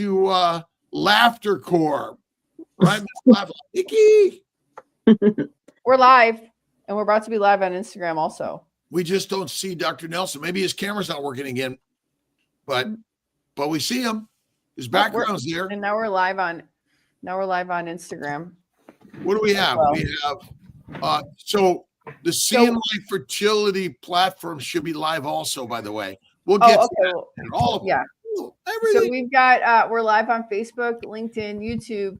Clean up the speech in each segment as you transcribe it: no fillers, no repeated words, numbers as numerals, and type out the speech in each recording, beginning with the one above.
to Laughter Core, right? Nikki. We're live, and we're about to be live on Instagram also. We just don't see Dr. Nelson. Maybe his camera's not working again, but we see him. His background's there. And now we're live on Instagram. What do we have? Well. We have so the CNY fertility platform should be live also, by the way. We'll get to that and all of them. Yeah. Everything. So we've got we're live on Facebook, LinkedIn, YouTube,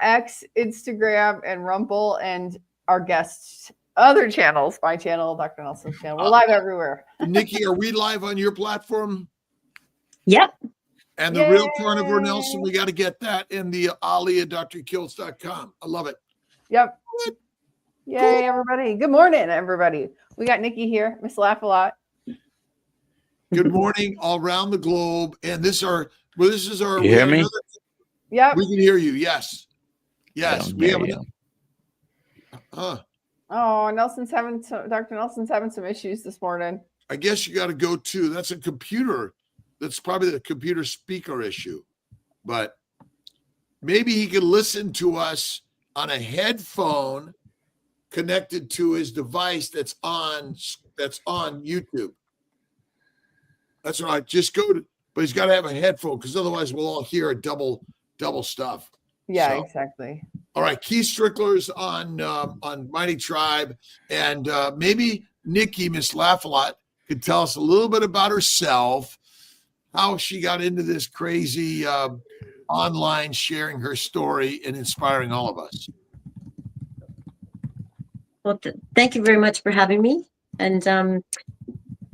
X, Instagram, and Rumble, and our guests' other channels, my channel, Dr. Nelson's channel. We're live everywhere. Nikki, are we live on your platform? Yep. And the real Carnivore Nelson, we got to get that in the Ali at drkiltz.com. I love it. Yep. Yay, cool. Everybody. Good morning, everybody. We got Nikki here, Miss Laugh a Lot. Good morning all around the globe. And this is our you hear me? Yep. We can hear you. Yes. Yes. We have Oh, Dr. Nelson's having some issues this morning. I guess you got to go to that's a computer. That's probably the computer speaker issue. But maybe he could listen to us on a headphone connected to his device that's on YouTube. That's right. Just go to, but he's got to have a headphone because otherwise we'll all hear a double stuff. Yeah, so, exactly. All right, Keith Strickler's on Mighty Tribe, and maybe Nikki, Miss Laugh-A-Lot, could tell us a little bit about herself, how she got into this crazy online sharing her story and inspiring all of us. Well, thank you very much for having me. And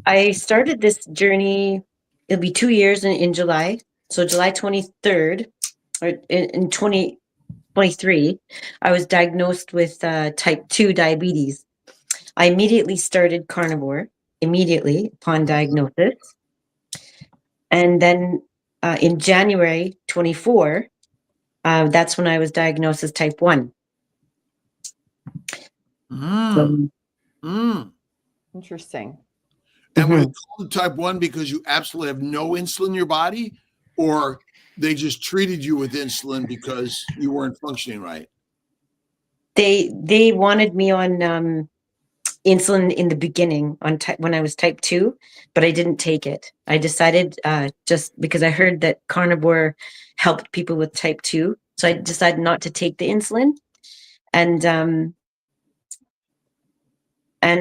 I started this journey, it'll be 2 years in July. So July 23rd, or in 2023, I was diagnosed with type 2 diabetes. I immediately started carnivore, immediately upon diagnosis. And then in January 24, that's when I was diagnosed as type 1. Interesting. And were you called type 1 because you absolutely have no insulin in your body, or they just treated you with insulin because you weren't functioning right? They wanted me on insulin in the beginning when I was type 2, but I didn't take it. I decided just because I heard that carnivore helped people with type 2, so I decided not to take the insulin. And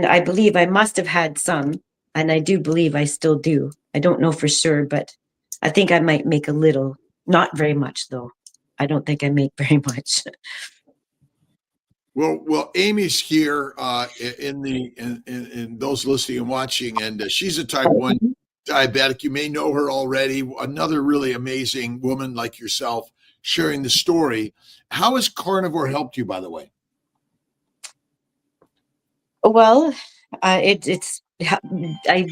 I believe I must have had some, and I do believe I still do. I don't know for sure, but I think I might make a little, not very much though. I don't think I make very much. Well, Amy's here in those listening and watching, and she's a type 1 diabetic. You may know her already. Another really amazing woman like yourself sharing the story. How has carnivore helped you, by the way? Well, it's I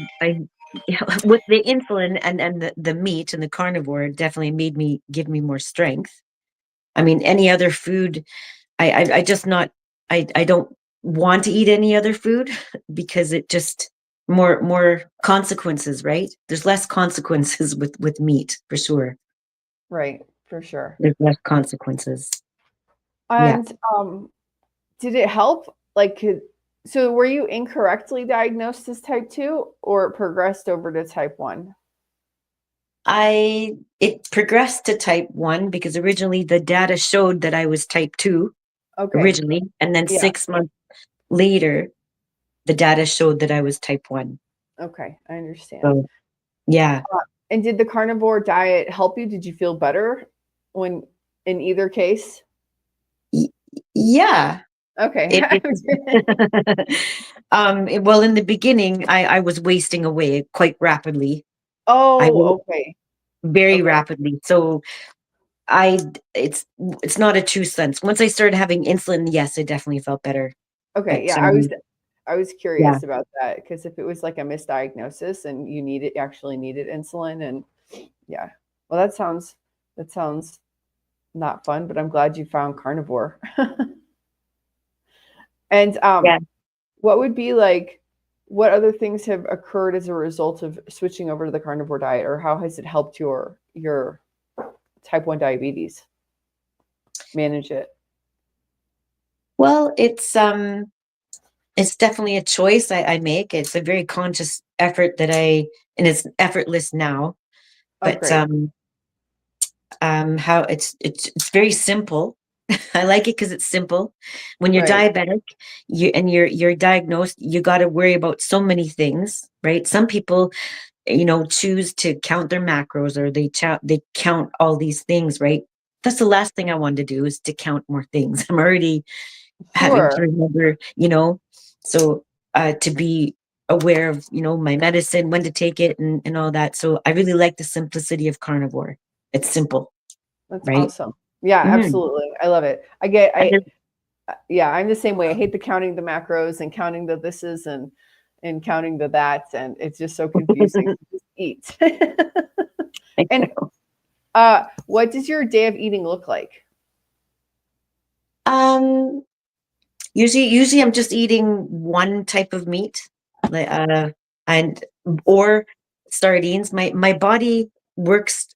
with the insulin and the meat and the carnivore definitely give me more strength. I mean, any other food, I don't want to eat any other food because it just more consequences, right? There's less consequences with meat for sure. Right, for sure. There's less consequences. And did it help? So were you incorrectly diagnosed as type 2 or it progressed over to type 1? It progressed to type 1 because originally the data showed that I was type 2 originally. And then 6 months later, the data showed that I was type 1. Okay, I understand. So, yeah. And did the carnivore diet help you? Did you feel better in either case? Yeah. Okay. Well, in the beginning, I was wasting away quite rapidly. Oh, okay. Very rapidly. So it's not a true sense. Once I started having insulin, yes, I definitely felt better. Okay. Yeah. I was curious about that because if it was like a misdiagnosis and you actually needed insulin and well, that sounds not fun, but I'm glad you found carnivore. And what would be what other things have occurred as a result of switching over to the carnivore diet, or how has it helped your type 1 diabetes? Manage it. Well, it's definitely a choice I make. It's a very conscious effort and it's effortless now. Oh, But great. how it's very simple. I like it because it's simple. When you're Right. diabetic, you're diagnosed, you got to worry about so many things, right? Some people, choose to count their macros, or they count all these things, right? That's the last thing I want to do, is to count more things. I'm already having to Sure. remember, so to be aware of, my medicine, when to take it, and all that. So I really like the simplicity of carnivore. It's simple, That's right? awesome. Yeah, Mhm. absolutely. I love it. Yeah, I'm the same way. I hate the counting the macros and counting the thises and counting the that's, and it's just so confusing. Just eat. And what does your day of eating look like? Um, usually I'm just eating one type of meat, like and or sardines. My body works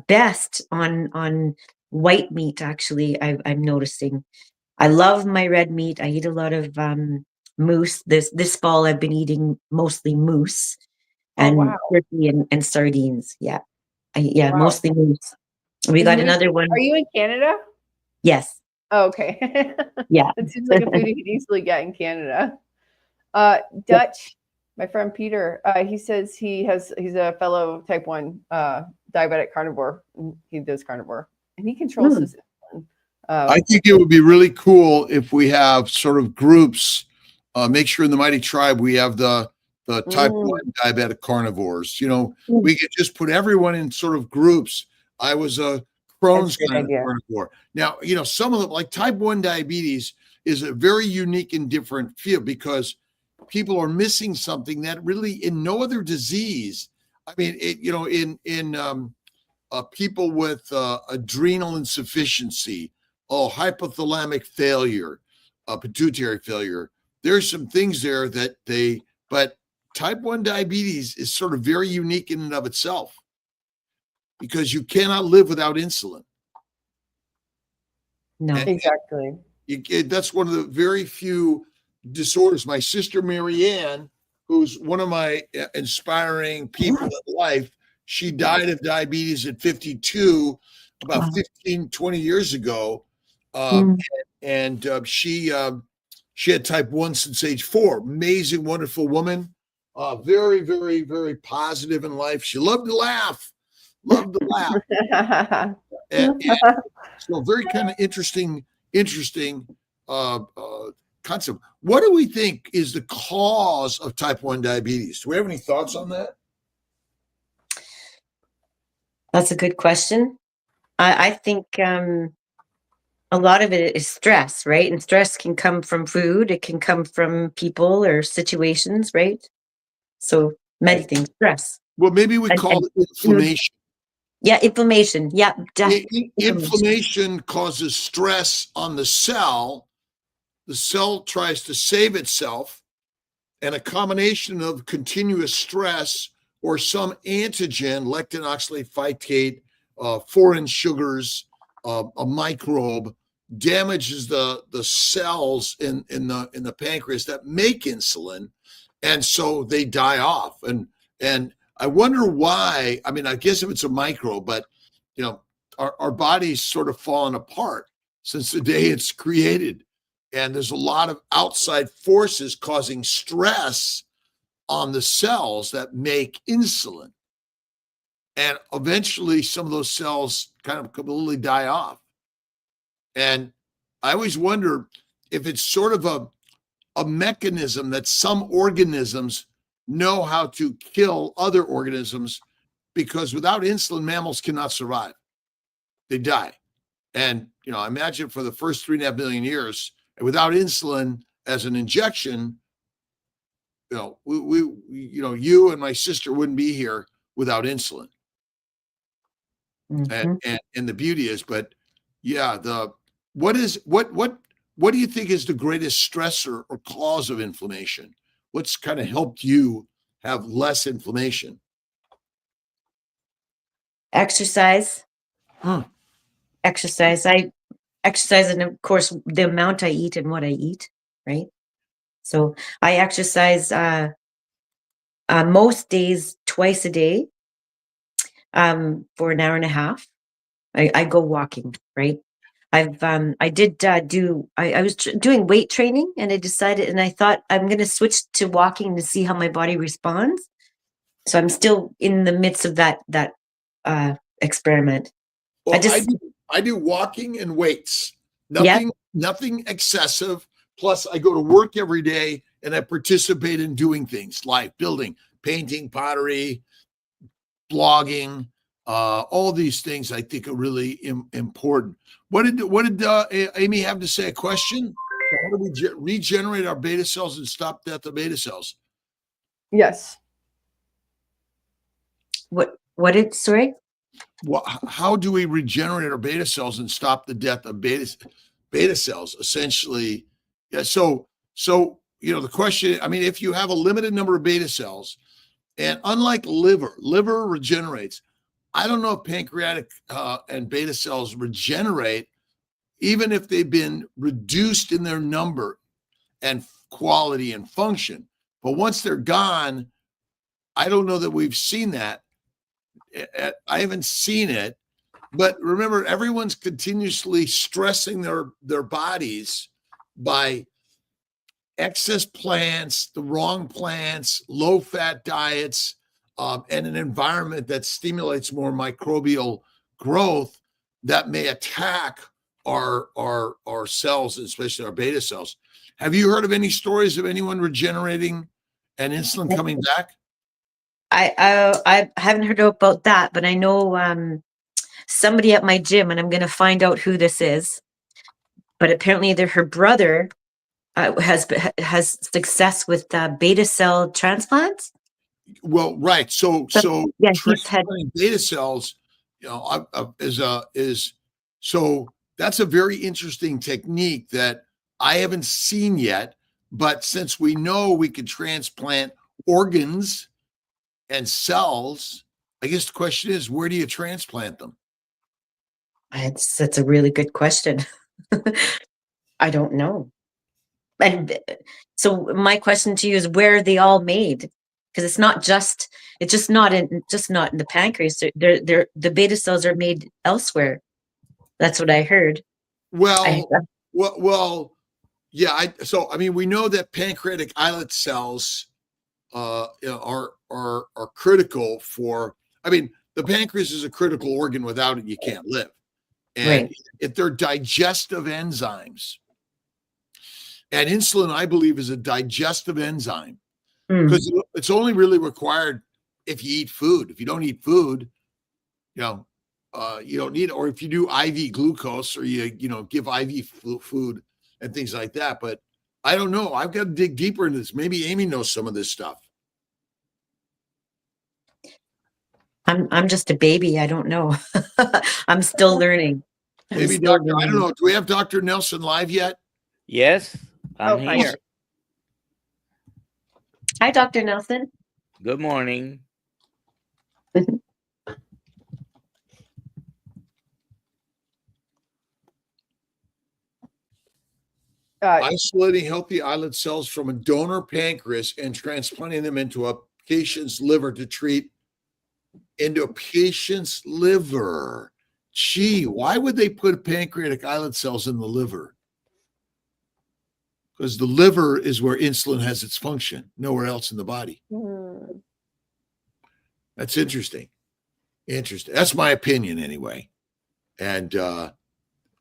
best on white meat. Actually, I'm noticing. I love my red meat. I eat a lot of moose. This fall, I've been eating mostly moose Oh, and wow. turkey and sardines. Yeah, yeah, Wow. mostly moose. We Is got moose, another are one. you in Canada? Yes. Oh, okay. Yeah. It seems like a food you could easily get in Canada. Yep. Dutch, my friend Peter, he says he's a fellow type 1 diabetic carnivore. He does carnivore and he controls Mm. his insulin. I think it would be really cool if we have sort of groups. Make sure in the Mighty Tribe we have the type Mm, 1 diabetic carnivores. Mm. We could just put everyone in sort of groups. I was a that's Crohn's a good kind of idea. carnivore. Now, some of them, like type 1 diabetes, is a very unique and different field because people are missing something that really in no other disease. I mean, in people with adrenal insufficiency, hypothalamic failure, pituitary failure. There's some things there but type 1 diabetes is sort of very unique in and of itself because you cannot live without insulin. No. And Exactly. that's one of the very few disorders. My sister Marianne, who's one of my inspiring people in life, she died of diabetes at 52, about Wow. 15, 20 years ago. Mm. And she had type 1 since age 4. Amazing, wonderful woman. Very, very, very positive in life. She loved to laugh, loved to laugh. And so very kind of interesting uh, uh, concept. What do we think is the cause of type 1 diabetes? Do we have any thoughts on that? That's a good question. I think a lot of it is stress, right? And stress can come from food. It can come from people or situations, right? So many things. Stress Well, maybe we call and it food. inflammation. Yeah, inflammation. Yeah, inflammation. Inflammation causes stress on the cell. The cell tries to save itself, and a combination of continuous stress or some antigen, lectin, oxalate, phytate, foreign sugars, a microbe, damages the cells in the pancreas that make insulin, and so they die off. And I wonder why. I mean, I guess if it's a microbe, but our body's sort of fallen apart since the day it's created, and there's a lot of outside forces causing stress on the cells that make insulin. And eventually, some of those cells kind of completely die off. And I always wonder if it's sort of a mechanism that some organisms know how to kill other organisms, because without insulin, mammals cannot survive. They die. And, I imagine for the first 3.5 million years, without insulin as an injection, you and my sister wouldn't be here without insulin. Mhm. And the beauty is, but yeah, what do you think is the greatest stressor or cause of inflammation? What's kind of helped you have less inflammation? Exercise. Huh. Exercise. I exercise, and of course, the amount I eat and what I eat, right? So I exercise most days twice a day for an hour and a half. I go walking, right? I did I was doing weight training, and I decided, and I thought I'm going to switch to walking to see how my body responds. So I'm still in the midst of that experiment. Well, I just I do walking and weights. yeah. Nothing excessive. Plus, I go to work every day and I participate in doing things like building, painting, pottery, blogging, all these things I think are really important. What did Amy have to say? A question? How do we regenerate our beta cells and stop death of beta cells? Yes. What did sorry? How do we regenerate our beta cells and stop the death of beta cells? Essentially, yeah. So the question. I mean, if you have a limited number of beta cells, and unlike liver regenerates. I don't know if pancreatic and beta cells regenerate, even if they've been reduced in their number and quality and function. But once they're gone, I don't know that we've seen that. I haven't seen it. But remember, everyone's continuously stressing their bodies by excess plants, the wrong plants, low-fat diets, and an environment that stimulates more microbial growth that may attack our cells, especially our beta cells. Have you heard of any stories of anyone regenerating and insulin coming back? I haven't heard about that, but I know somebody at my gym, and I'm going to find out who this is. But apparently, her brother has success with beta cell transplants. Well, right. So yeah, he's had transplanting beta cells, is so that's a very interesting technique that I haven't seen yet. But since we know we can transplant organs and cells, I guess the question is, where do you transplant them? That's a really good question. I don't know. And so my question to you is, where are they all made? Because it's just not in the pancreas. They're the beta cells are made elsewhere. That's what I heard. Well, yeah. I mean, we know that pancreatic islet cells are critical for. I mean, the pancreas is a critical organ. Without it, you can't live. And Right. if they're digestive enzymes, and insulin, I believe, is a digestive enzyme because it's only really required if you eat food. If you don't eat food, you don't need it. Or if you do IV glucose or you give IV food and things like that. But I don't know. I've got to dig deeper into this. Maybe Amy knows some of this stuff. I'm just a baby. I don't know. I'm still learning. Maybe Dr. I don't know. Do we have Dr. Nelson live yet? Yes, I'm here. Hi, Dr. Nelson. Good morning. Isolating healthy islet cells from a donor pancreas and transplanting them into a patient's liver to treat into a patient's liver. Gee, why would they put pancreatic islet cells in the liver? Because the liver is where insulin has its function, nowhere else in the body. That's interesting. Interesting. That's my opinion anyway. And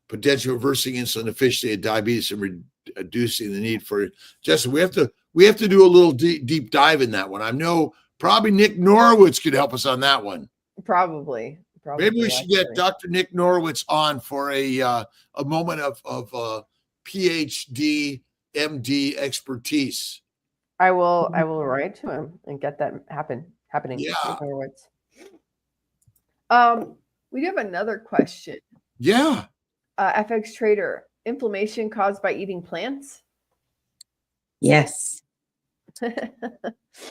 potential reversing insulin deficiency and diabetes and reducing the need for Justin. We have to do a little deep dive in that one. I know probably Nick Norwitz could help us on that one. Probably. Maybe we should get Dr. Nick Norwitz on for a moment of PhD, MD expertise. I will write to him and get that happening. Yeah. We do have another question. Yeah. FX Trader, inflammation caused by eating plants? Yes.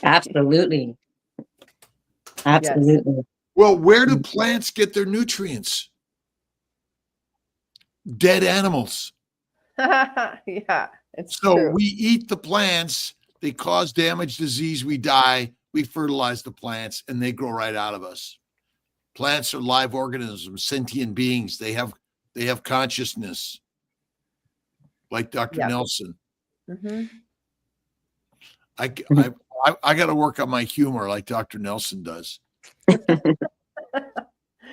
Absolutely. Absolutely. Well, where do plants get their nutrients? dead animals. Yeah, it's So true. we eat the plants, they cause damage, disease, we die, we fertilize the plants, and they grow right out of us. Plants are live organisms, sentient beings. They have consciousness, like Dr. Yeah. Nelson. Hmm. I got to work on my humor like Dr. Nelson does.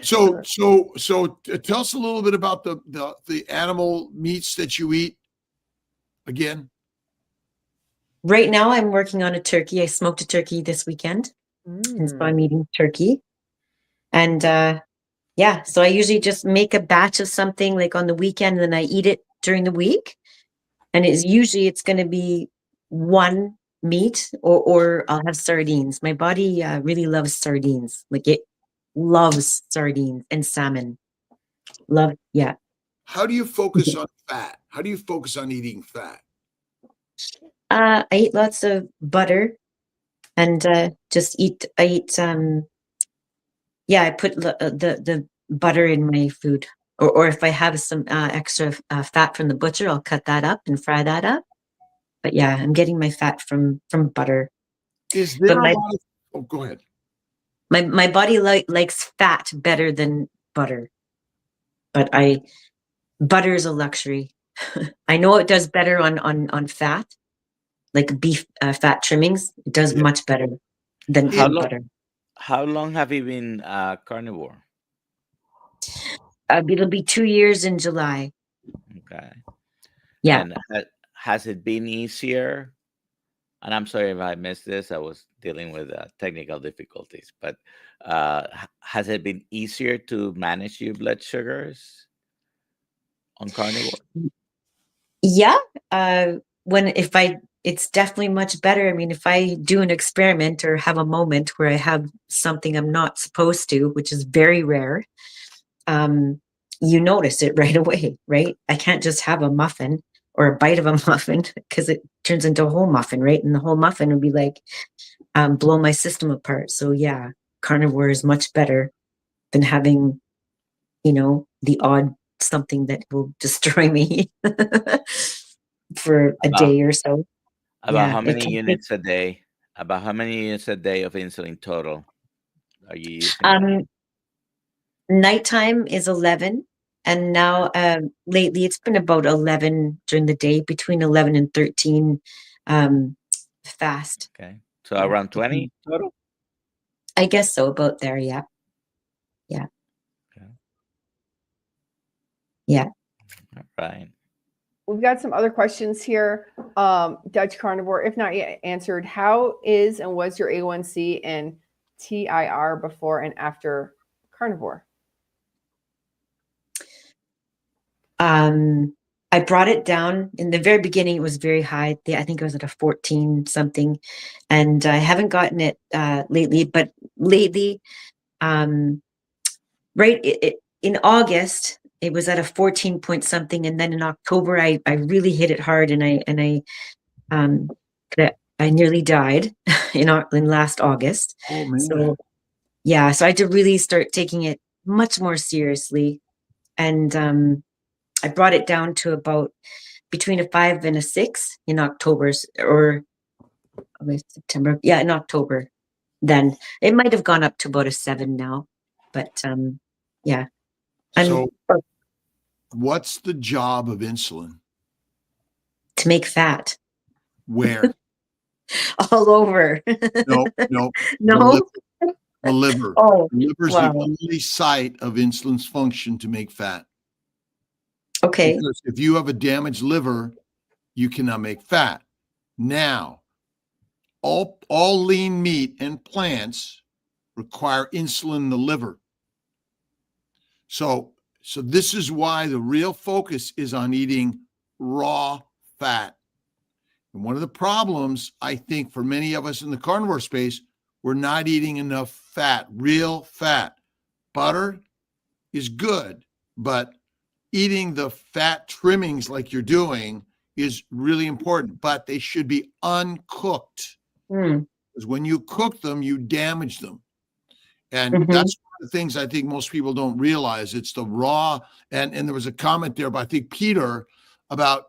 So tell us a little bit about the animal meats that you eat again. Right now, I'm working on a turkey. I smoked a turkey this weekend, and so I'm eating turkey. And yeah, so I usually just make a batch of something like on the weekend, and then I eat it during the week. And it's going to be one meat, or I'll have sardines. My body really loves sardines. Like it loves sardines and salmon. Yeah. How do you focus on fat? How do you focus on eating fat? I eat lots of butter, and I eat yeah, I put the butter in my food, or if I have some extra fat from the butcher, I'll cut that up and fry that up. But yeah, I'm getting my fat from butter. Is there But a lot of, oh, go ahead. my body likes fat better than butter. But butter is a luxury. I know it does better on fat, like beef fat trimmings. It does Yeah. much better than butter. How long have you been carnivore? It'll be 2 years in July. Okay. Yeah. And has it been easier? And I'm sorry if I missed this. I was dealing with technical difficulties. But has it been easier to manage your blood sugars on carnivore? Yeah. It's definitely much better. I mean, if I do an experiment or have a moment where I have something I'm not supposed to, which is very rare, you notice it right away, right? I can't just have a muffin or a bite of a muffin because it turns into a whole muffin, right? And the whole muffin would be like, blow my system apart. So yeah, carnivore is much better than having, the odd something that will destroy me for a day or so. About how many units a day? About how many units a day of insulin total are you using? Nighttime is 11, and now lately it's been about 11 during the day, between 11 and 13 fast. Okay, so around 20 total. I guess so, about there. Yeah. Okay. Yeah. All right. We've got some other questions here. Dutch carnivore, if not yet answered, how is and was your A1C and TIR before and after carnivore? I brought it down in the very beginning. It was very high. I think it was at a 14 something, and I haven't gotten it lately. But lately, right in August, it was at a 14 point something, and then in October, I really hit it hard, and I nearly died in last August. Oh man. So yeah, so I had to really start taking it much more seriously, and I brought it down to about between a 5 and a 6 in October or September. Yeah, in October. Then it might have gone up to about a 7 now, but yeah. So what's the job of insulin? To make fat. Where? All over. No. No. The liver. Oh, the liver's wow. the only site of insulin's function to make fat. Okay. Because if you have a damaged liver, you cannot make fat. Now, all lean meat and plants require insulin in the liver. So this is why the real focus is on eating raw fat. And one of the problems, I think, for many of us in the carnivore space, we're not eating enough fat, real fat. Butter is good, but eating the fat trimmings like you're doing is really important, but they should be uncooked. Because when you cook them, you damage them. And that's the things I think most people don't realize. It's the raw, and there was a comment there by I think Peter about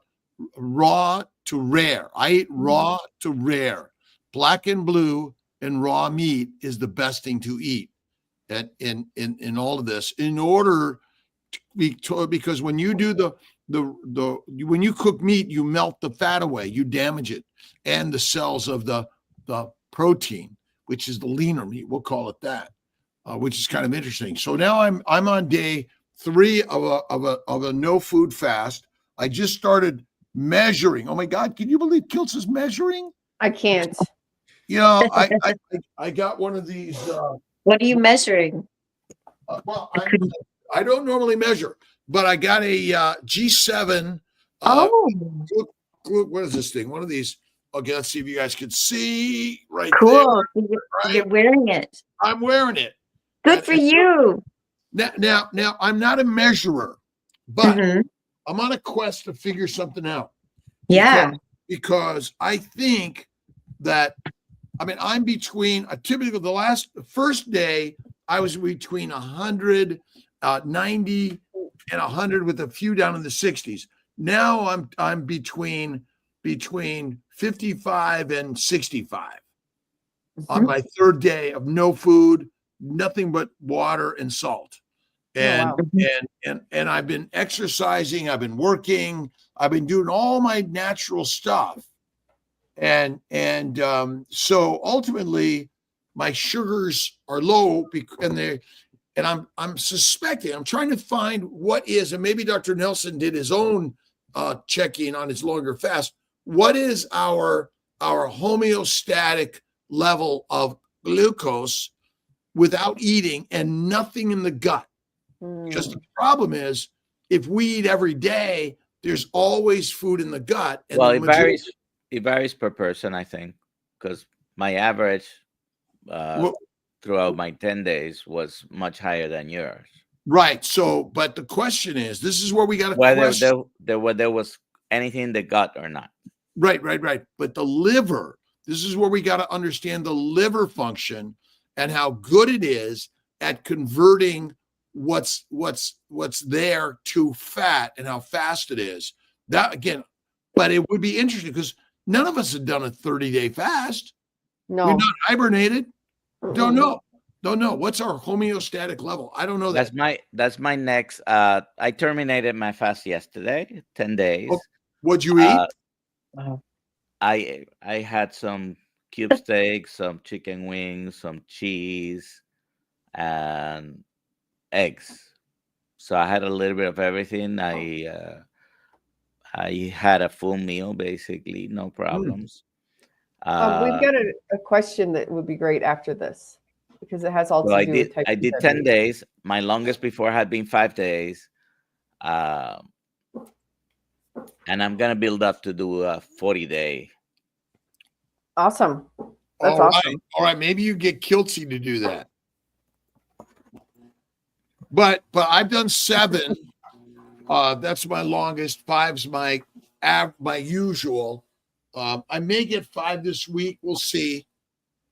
raw to rare. I eat raw to rare. Black and blue and raw meat is the best thing to eat. And in all of this, in order to be because when you do when you cook meat, you melt the fat away, you damage it, and the cells of the protein, which is the leaner meat, we'll call it that, which is kind of interesting. So now I'm on day 3 of a no food fast. I just started measuring. Oh my God, can you believe Kiltz is measuring? I can't. You know, I got one of these. What are you measuring? Well, I don't normally measure, but I got a G7. What is this thing? One of these. Okay, let's see if you guys can see right Cool. there. You're wearing it. I'm wearing it. Good for you. Now, I'm not a measurer, but Mhm. I'm on a quest to figure something out. Yeah. Because I think that, I mean, I'm between a typical, the first day, I was between 100, 90 and 100 with a few down in the 60s. Now I'm between 55 and 65 on my third day of no food, nothing but water and salt. And and I've been exercising, I've been working, I've been doing all my natural stuff. And so ultimately my sugars are low and I'm suspecting, I'm trying to find what is, and maybe Dr. Nelson did his own checking on his longer fast. What is our homeostatic level of glucose without eating and nothing in the gut? Because the problem is, if we eat every day, there's always food in the gut. And well, it varies per person, I think, because my average throughout my 10 days was much higher than yours. Right. So, but the question is, this is where we got to whether there was anything in the gut or not. Right. But the liver, this is where we got to understand the liver function and how good it is at converting what's there to fat and how fast it is. That again, but it would be interesting because none of us have done a 30-day fast. No. We're not hibernated. Don't know. What's our homeostatic level? I don't know that. That's my next. I terminated my fast yesterday, 10 days. Oh, what'd you eat? I had some cube steak, some chicken wings, some cheese, and eggs. So I had a little bit of everything. I had a full meal, basically, no problems. We've got a question that would be great after this because it has all to do with type 2 I did 10 days. My longest before had been 5 days. And I'm going to build up to do a 40-day. Awesome. That's awesome. All right. Maybe you get Kiltsy to do that. But I've done 7. That's my longest. 5's my usual. I may get 5 this week. We'll see.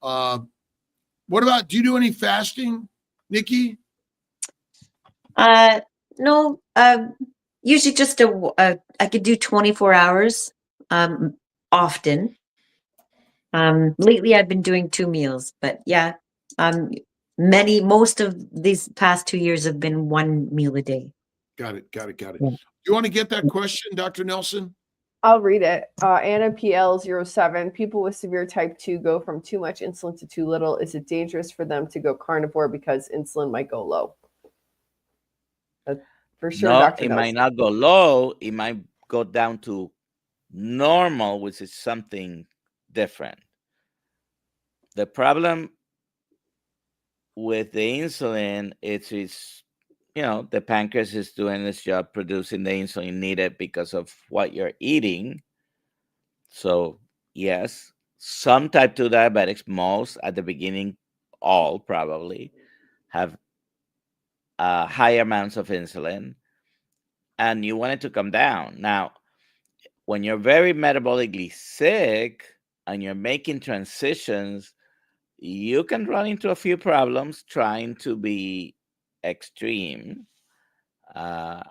What about, do you do any fasting, Nikki? No. Usually just I could do 24 hours. Often. Lately I've been doing 2 meals, but yeah. Most of these past 2 years have been 1 meal a day. Got it. Yeah. You want to get that question, Dr. Nelson? I'll read it. Anna PL07. People with severe type 2 go from too much insulin to too little. Is it dangerous for them to go carnivore because insulin might go low? For sure, No, Dr. it Nelson. might not go low. It might go down to normal, which is something different. The problem with the insulin, it's the pancreas is doing its job producing the insulin needed because of what you're eating. So yes, some type 2 diabetics, most at the beginning, all probably have high amounts of insulin, and you want it to come down. Now, when you're very metabolically sick and you're making transitions you can run into a few problems trying to be extreme. And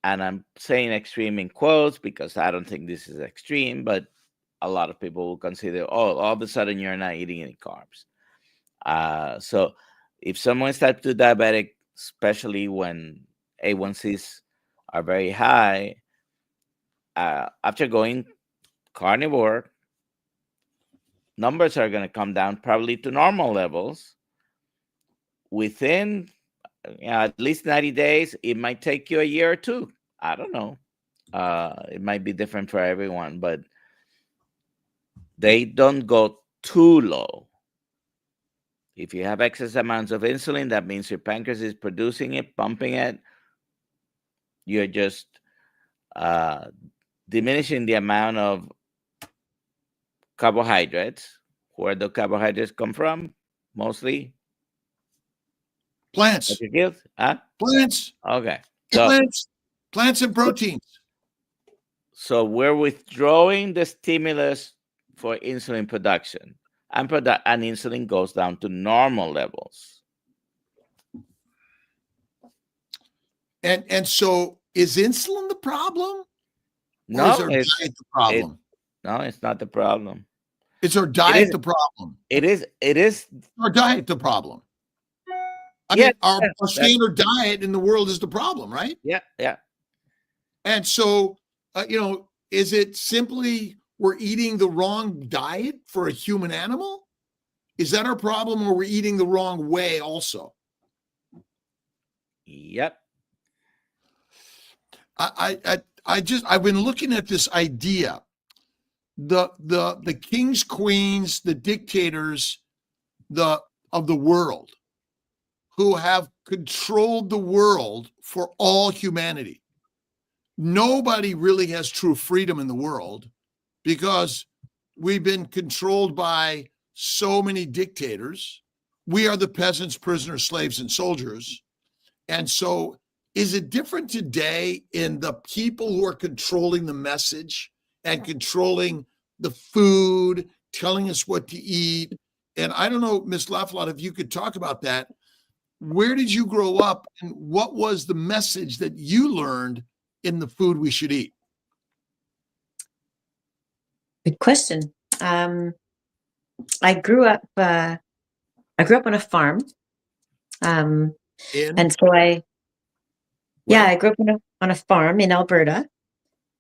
I'm saying extreme in quotes because I don't think this is extreme, but a lot of people will consider, oh, all of a sudden you're not eating any carbs. So if someone is type 2 diabetic, especially when A1Cs are very high, after going carnivore, numbers are going to come down probably to normal levels within at least 90 days. It might take you a year or two. I don't know. It might be different for everyone, but they don't go too low. If you have excess amounts of insulin, that means your pancreas is producing it, pumping it. You're just diminishing the amount of carbohydrates. Where the carbohydrates come from? Mostly Plants. Huh? Plants. Okay. So, plants and proteins. So we're withdrawing the stimulus for insulin production, and insulin goes down to normal levels. And so is insulin the problem? No, or is our diet the problem? No, it's not the problem. Is our diet the problem? It is our diet the problem. I mean, our standard diet in the world is the problem, right? Yeah. And so, is it simply we're eating the wrong diet for a human animal? Is that our problem, or we're eating the wrong way also? Yep. I've been looking at this idea. The kings, queens, the dictators of the world who have controlled the world for all humanity. Nobody really has true freedom in the world because we've been controlled by so many dictators. We are the peasants, prisoners, slaves, and soldiers. And so is it different today in the people who are controlling the message and controlling the food, telling us what to eat? And I don't know, Ms. Laflot, if you could talk about that. Where did you grow up, and what was the message that you learned in the food we should eat? Good question. I grew up on a farm. And so I grew up on a farm in Alberta,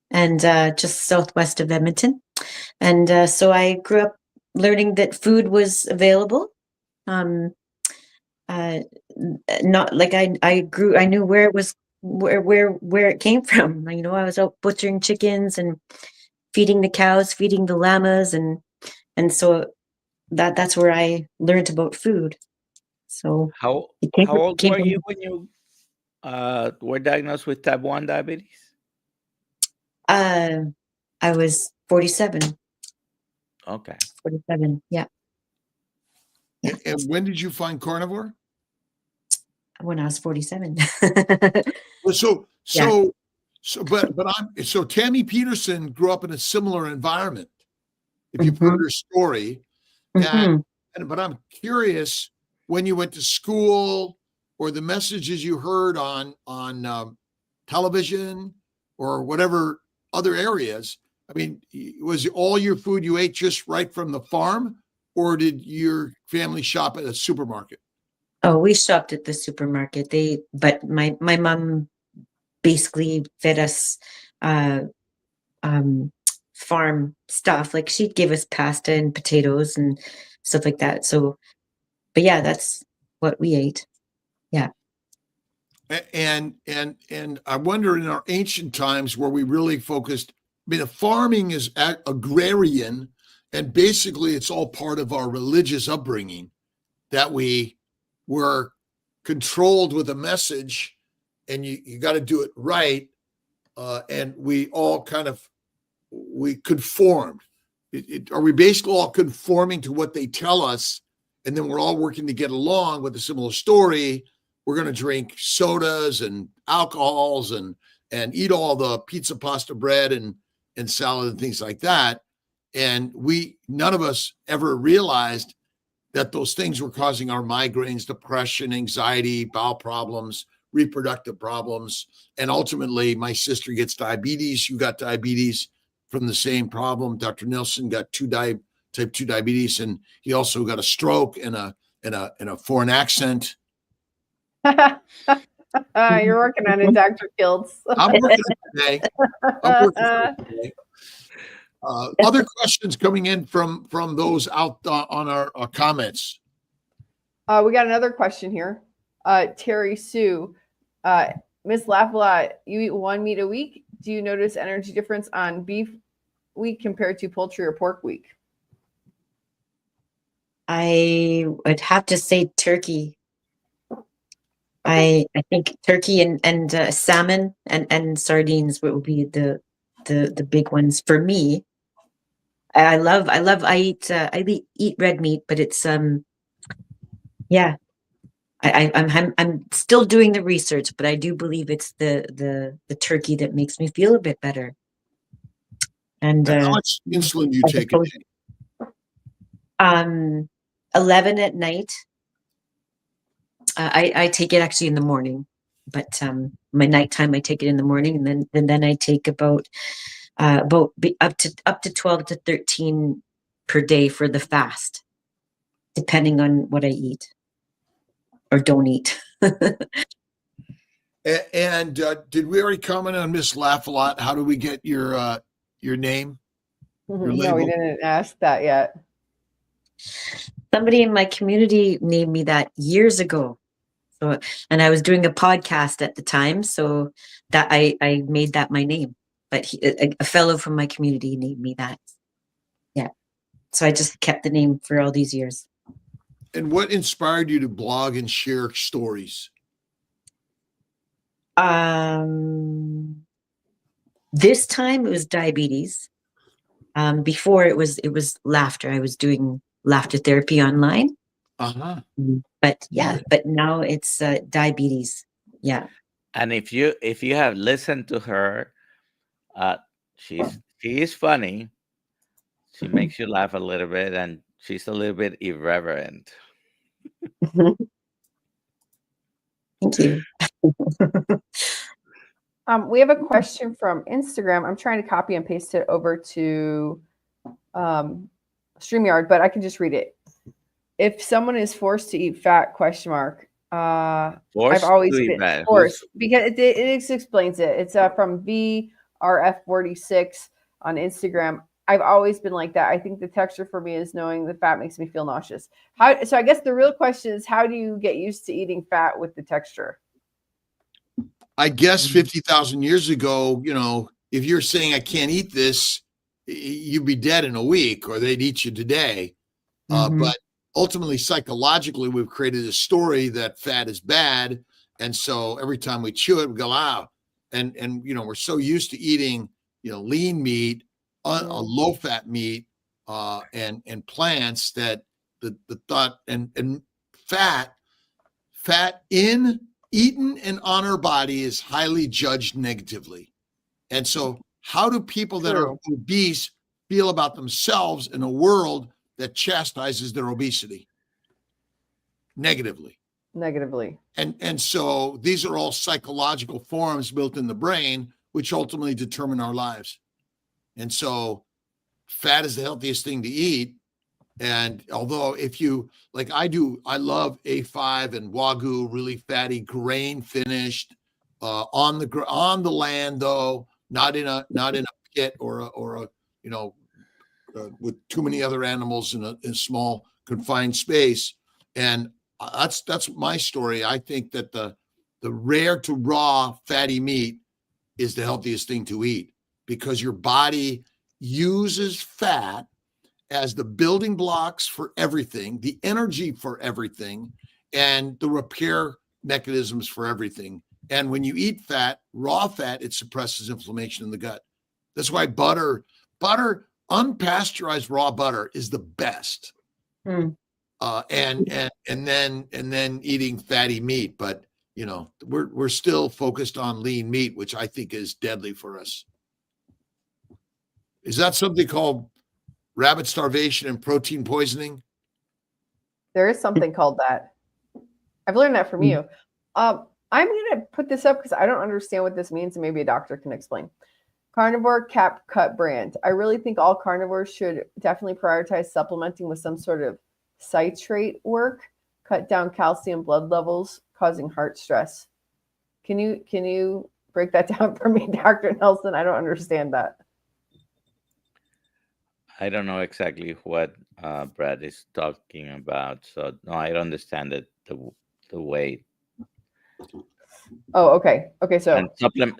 and just southwest of Edmonton. And so I grew up learning that food was available. Not like I knew where it was, where it came from. I was out butchering chickens and feeding the cows, feeding the llamas, and so that's where I learned about food. So how old were you when you were diagnosed with type 1 diabetes? I was 47. Okay. 47, yeah. And when did you find carnivore? When I was 47. So Tammy Peterson grew up in a similar environment, if you've heard her story. But I'm curious, when you went to school or the messages you heard on television or whatever other areas, I mean, was all your food you ate just right from the farm, or did your family shop at a supermarket? Oh, we shopped at the supermarket. But my mom basically fed us farm stuff. Like she'd give us pasta and potatoes and stuff like that. So, but yeah, that's what we ate. Yeah. And I wonder, in our ancient times where we really focused, I mean, the farming is agrarian, and basically it's all part of our religious upbringing, that we were controlled with a message, and you got to do it right. And we all we conformed. Are we basically all conforming to what they tell us? And then we're all working to get along with a similar story. We're going to drink sodas and alcohols and eat all the pizza, pasta, bread, and salad and things like that. And none of us ever realized that those things were causing our migraines, depression, anxiety, bowel problems, reproductive problems. And ultimately, my sister gets diabetes. You got diabetes from the same problem. Dr. Nelson got type 2 diabetes, and he also got a stroke and a foreign accent. You're working on it, Dr. Kiltz. I'm working today. Other questions coming in from those out on our comments. We got another question here. Terry Sue, Miss Lafayette, you eat one meat a week. Do you notice energy difference on beef week compared to poultry or pork week? I would have to say turkey. I think turkey and salmon and sardines would be the big ones for me. I eat red meat, but it's yeah. I'm still doing the research, but I do believe it's the turkey that makes me feel a bit better. And how much insulin do you take a day? 11 at night. I take it actually in the morning, but my nighttime I take it in the morning, and then I take about up to 12 to 13 per day for the fast, depending on what I eat or don't eat. And did we already comment on Miss Lafayette? How do we get your name? Your No, we didn't ask that yet. Somebody in my community named me that years ago. So, and I was doing a podcast at the time, so that I made that my name. But a fellow from my community named me that. Yeah. So I just kept the name for all these years. And what inspired you to blog and share stories? This time it was diabetes. Before it was laughter. I was doing laughter therapy online. But now it's diabetes. Yeah. And if you have listened to her, she is funny. She makes you laugh a little bit, and she's a little bit irreverent. Thank you. We have a question from Instagram. I'm trying to copy and paste it over to StreamYard, but I can just read it. If someone is forced to eat fat, I've always been forced, because it explains it. It's from VRF46 on Instagram. I've always been like that. I think the texture for me is knowing the fat makes me feel nauseous. So I guess the real question is, how do you get used to eating fat with the texture? I guess 50,000 years ago, if you're saying I can't eat this, you'd be dead in a week, or they'd eat you today. But ultimately, psychologically, we've created a story that fat is bad. And so every time we chew it, we go, ah. And we're so used to eating, lean meat, low fat meat, and plants, that the thought and fat eaten and on our body is highly judged negatively. And so how do people that are obese feel about themselves in a world that chastises their obesity? Negatively. And so these are all psychological forms built in the brain, which ultimately determine our lives. And so fat is the healthiest thing to eat. And although I love A5 and Wagyu, really fatty, grain finished, on the land, though, not in a pit or with too many other animals in a small confined space. And that's my story. I think that the rare to raw fatty meat is the healthiest thing to eat, because your body uses fat as the building blocks for everything, the energy for everything, and the repair mechanisms for everything. And when you eat fat, raw fat, it suppresses inflammation in the gut. That's why butter, unpasteurized raw butter is the best. And then eating fatty meat, but we're still focused on lean meat, which I think is deadly for us. Is that something called rabbit starvation and protein poisoning? There is something called that. I've learned that from you. I'm going to put this up because I don't understand what this means, and maybe a doctor can explain. Carnivore cap cut brand. I really think all carnivores should definitely prioritize supplementing with some sort of citrate work, cut down calcium blood levels, causing heart stress. Can you break that down for me, Dr. Nelson? I don't understand that. I don't know exactly what Brad is talking about, so no, I don't understand it the way. Oh, okay. Okay, so And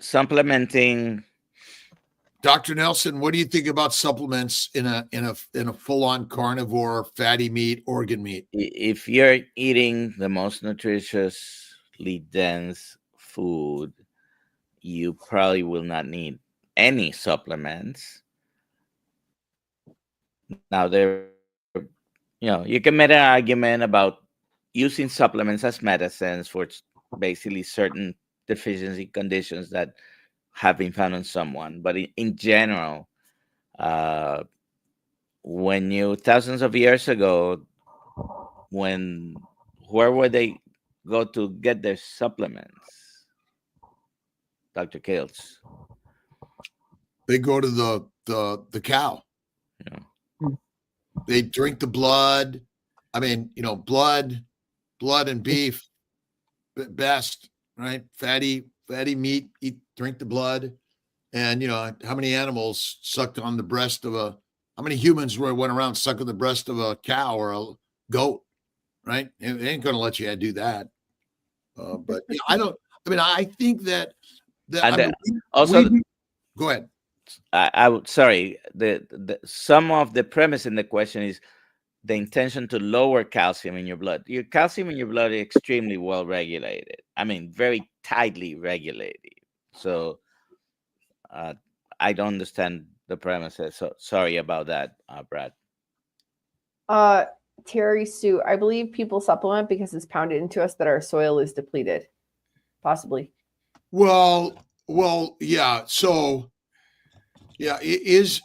supplementing. Dr. Nelson, what do you think about supplements in a full-on carnivore fatty meat, organ meat? If you're eating the most nutritiously dense food, you probably will not need any supplements. Now, you can make an argument about using supplements as medicines for basically certain deficiency conditions that have been found in someone, but in general, when you thousands of years ago, where would they go to get their supplements, Dr. Kiltz? They go to the cow. Yeah. They drink the blood. I mean, blood and beef, best, right? Fatty meat, drink the blood. And how many animals sucked on the breast of how many humans went around sucking the breast of a cow or a goat, right? It ain't going to let you do that. But I think that also, go ahead. I would sorry. The some of the premise in the question is the intention to lower calcium in your blood. Your calcium in your blood is extremely well regulated. I mean, very tightly regulated. So I don't understand the premises. So sorry about that, Brad. Terry Sue, I believe people supplement because it's pounded into us that our soil is depleted. Possibly. Well, yeah. So, yeah, it is.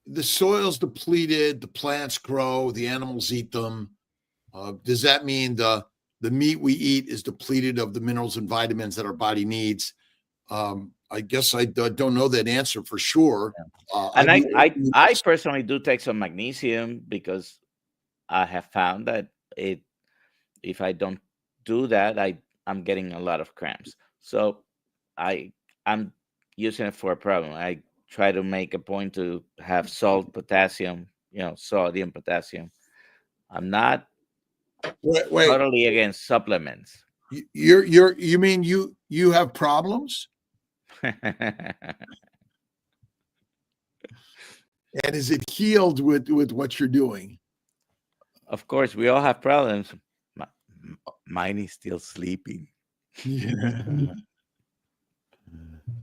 The soil's depleted. The plants grow. The animals eat them. Does that mean the meat we eat is depleted of the minerals and vitamins that our body needs? I guess I don't know that answer for sure. And I personally do take some magnesium because I have found that if I don't do that, I'm getting a lot of cramps. So I'm using it for a problem. I try to make a point to have salt, potassium, sodium, potassium. I'm not wait. totally against supplements. You mean you have problems? And is it healed with what you're doing? Of course, we all have problems. Mine is still sleeping. Yeah.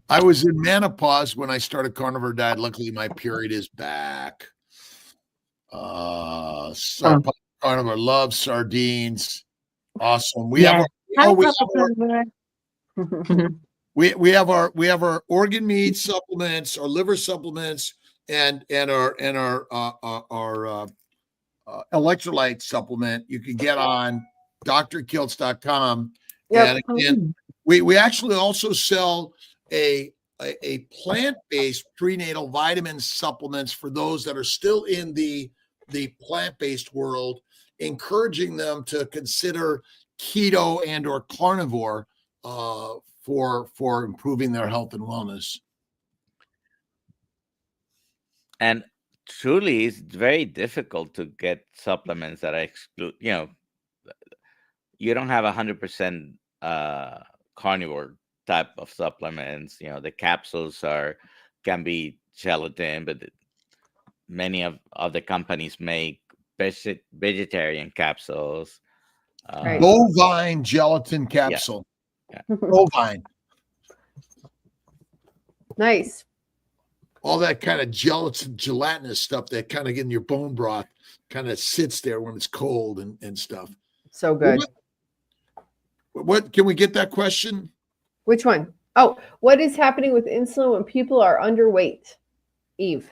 I was in menopause when I started carnivore diet. Luckily, my period is back. Carnivore loves sardines. Awesome. We have our organ meat supplements, our liver supplements, and our electrolyte supplement. You can get on drkiltz.com. Yep. And again, we actually also sell a plant-based prenatal vitamin supplements for those that are still in the plant-based world, encouraging them to consider keto and or carnivore for improving their health and wellness. And truly, it's very difficult to get supplements that exclude. You don't have 100% carnivore type of supplements. The capsules can be gelatin, but many of the companies make vegetarian capsules. Right. Bovine gelatin capsule. Yeah. Bovine. Nice. All that kind of gelatinous stuff that kind of in your bone broth kind of sits there when it's cold and stuff. So good. What can we get that question? Which one? Oh, what is happening with insulin when people are underweight? Eve.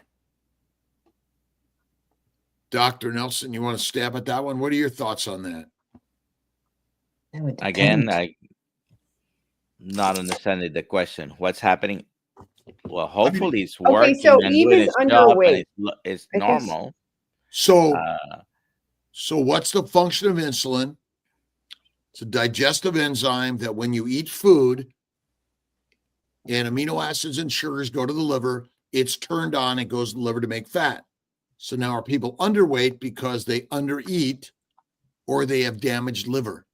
Dr. Nelson, you want to stab at that one? What are your thoughts on that? That would Again, depend. I not understanding the question. What's happening? Well, hopefully it's Okay, so working and doing Eva's its job, and underweight. it's I think normal. So, Uh, so what's the function of insulin? It's a digestive enzyme that when you eat food and amino acids and sugars go to the liver, it's turned on and goes to the liver to make fat. So now are people underweight because they undereat or they have damaged liver?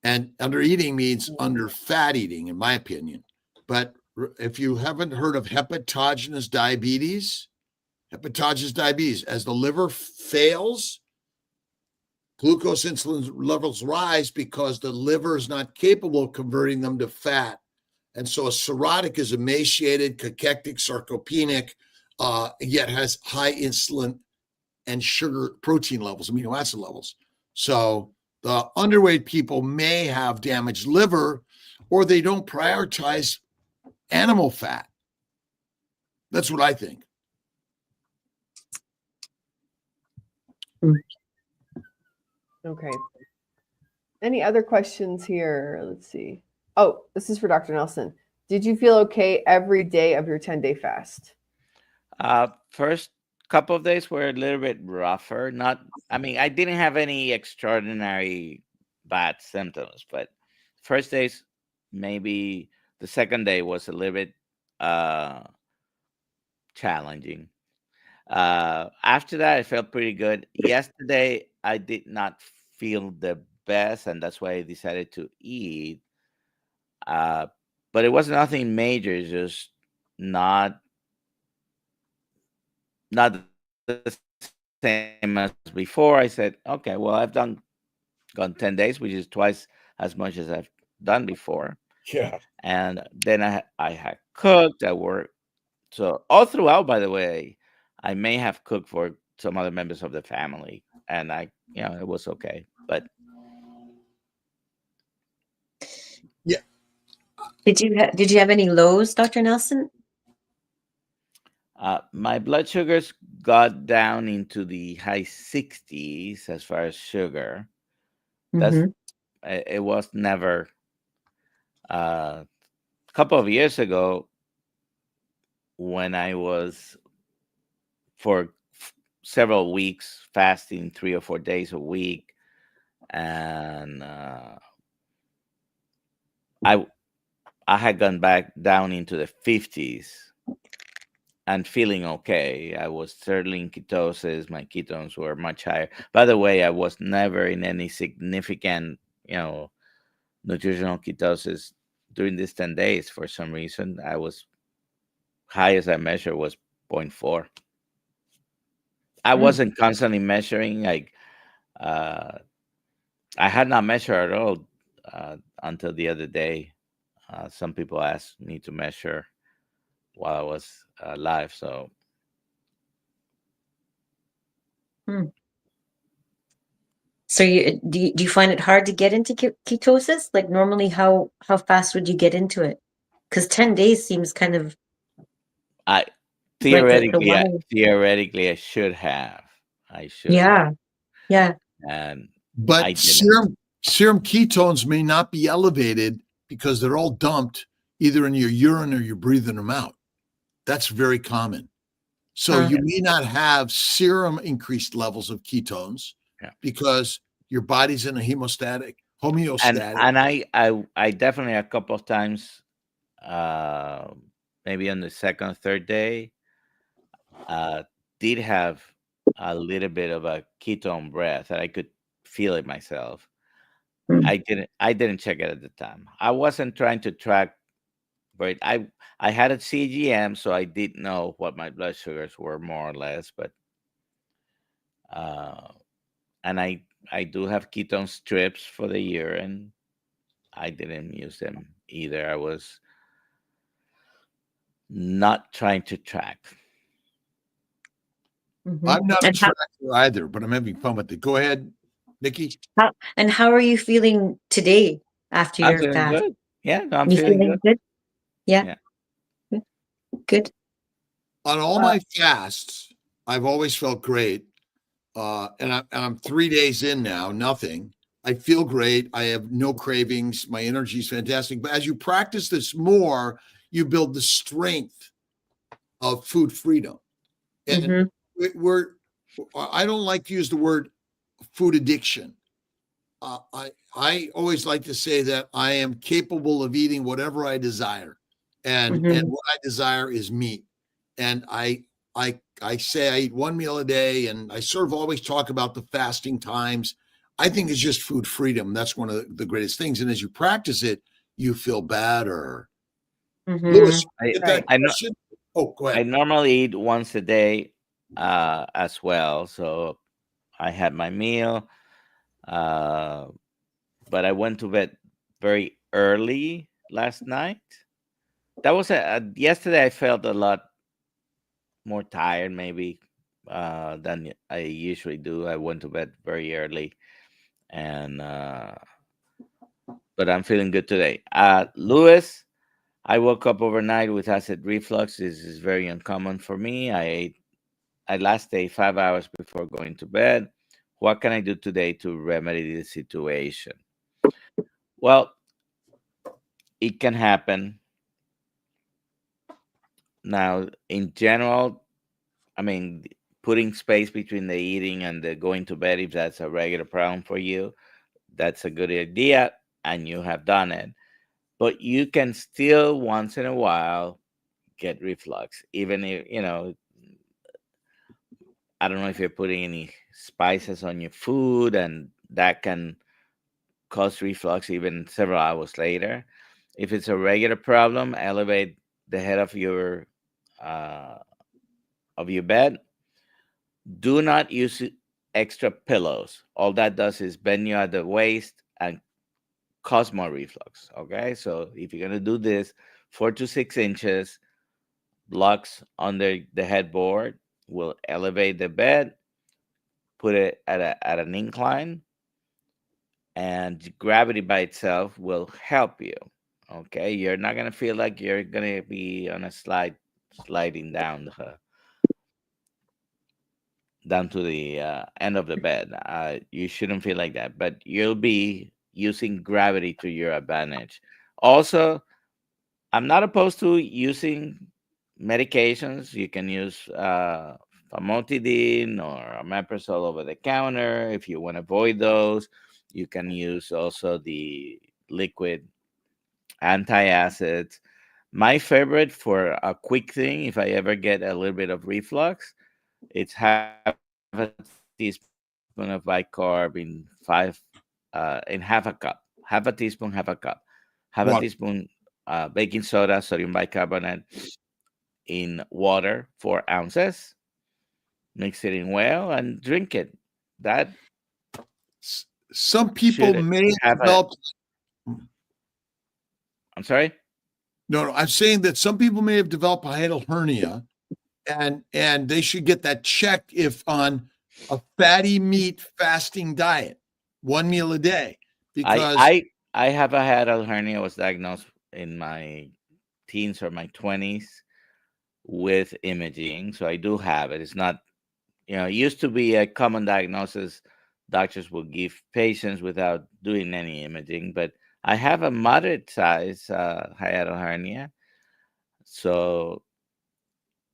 And undereating means under fat eating, in my opinion. But if you haven't heard of hepatogenous diabetes, as the liver fails, glucose insulin levels rise because the liver is not capable of converting them to fat. And so a cirrhotic is emaciated, cachectic, sarcopenic, yet has high insulin and sugar protein levels, amino acid levels. So the underweight people may have damaged liver or they don't prioritize animal fat. That's what I think. Okay. Any other questions here? Let's see. Oh, this is for Dr. Nelson. Did you feel okay every day of your 10-day fast? first couple of days were a little bit rougher. I mean, I didn't have any extraordinary bad symptoms, but first days, maybe the second day was a little bit challenging. After that, I felt pretty good. Yesterday, I did not feel the best, and that's why I decided to eat. But it was nothing major, just not not the same as before. I said, okay, well, I've gone 10 days, which is twice as much as I've done before. Yeah. And then I had cooked, I worked. So all throughout, by the way, I may have cooked for some other members of the family, and it was okay. But Yeah. Did you have any lows, Dr. Nelson? my blood sugars got down into the high 60s as far as sugar. That's Mm-hmm. it was never. A couple of years ago, when I was for several weeks fasting 3 or 4 days a week, and I had gone back down into the 50s and feeling okay. I was certainly in ketosis. My ketones were much higher. By the way, I was never in any significant, nutritional ketosis during these 10 days. For some reason, I was highest I measured was 0.4. I wasn't constantly measuring. Like I had not measured at all until the other day. Some people asked me to measure while I was live. So So do you find it hard to get into ketosis? Like normally, how fast would you get into it? Because 10 days seems kind of I like the theoretically I should have. I should have. Yeah. And But I didn't. serum ketones may not be elevated because they're all dumped either in your urine or you're breathing them out. That's very common. So you may not have serum increased levels of ketones because your body's in a homeostatic. And I definitely a couple of times, maybe on the second or third day, did have a little bit of a ketone breath that I could feel it myself. I didn't check it at the time. I wasn't trying to track, but I had a CGM, so I did know what my blood sugars were more or less. But and I do have ketone strips for the year, and I didn't use them either. I was not trying to track. I'm not a tracker either, but I'm having fun with it. Go ahead, Nikki. How are you feeling today after I'm your feeling fast? good. Yeah, no, I'm You feeling feeling good. good? Yeah. Good. On all my fasts, I've always felt great. and I'm 3 days in now, nothing. I feel great. I have no cravings. My energy is fantastic. But as you practice this more, you build the strength of food freedom. And we're I don't like to use the word food addiction. I always like to say that I am capable of eating whatever I desire, and what I desire is meat. And I say I eat one meal a day, and I sort of always talk about the fasting times. I think it's just food freedom. That's one of the greatest things. And as you practice it, you feel better. Louis, I get Right. that I know question? Oh, go I ahead. normally eat once a day as well. So I had my meal, uh, but I went to bed very early last night. That was yesterday. I felt a lot more tired, maybe than I usually do. I went to bed very early, and but I'm feeling good today. Lewis, I woke up overnight with acid reflux. This is very uncommon for me. I last ate 5 hours before going to bed. What can I do today to remedy the situation? Well, it can happen. Now, in general, I mean, putting space between the eating and the going to bed, if that's a regular problem for you, that's a good idea, and you have done it. But you can still, once in a while, get reflux, even if, I don't know if you're putting any spices on your food, and that can cause reflux even several hours later. If it's a regular problem, elevate the head uh, of your bed. Do not use extra pillows. All that does is bend you at the waist and cause more reflux. Okay, so if you're gonna do this, 4 to 6 inches blocks under the headboard will elevate the bed, put it at an incline, and gravity by itself will help you. Okay, you're not gonna feel like you're gonna be on a sliding down to the end of the bed. You shouldn't feel like that, but you'll be using gravity to your advantage. Also, I'm not opposed to using medications. You can use famotidine or omeprazole over the counter if you want to avoid those. You can use also the liquid antacids. My favorite for a quick thing, if I ever get a little bit of reflux, it's half a teaspoon of bicarb in half a cup. Half a teaspoon, half a cup. Half a Water. teaspoon baking soda, sodium bicarbonate in water, 4 ounces. Mix it in well and drink it. That Some people should may have a. develop. I'm sorry. No, I'm saying that some people may have developed a hiatal hernia, and they should get that checked if on a fatty meat fasting diet, one meal a day, I because I I have a hiatal hernia. I was diagnosed in my teens or my 20s with imaging, so I do have it. It's not, it used to be a common diagnosis doctors would give patients without doing any imaging, but I have a moderate size hiatal hernia, so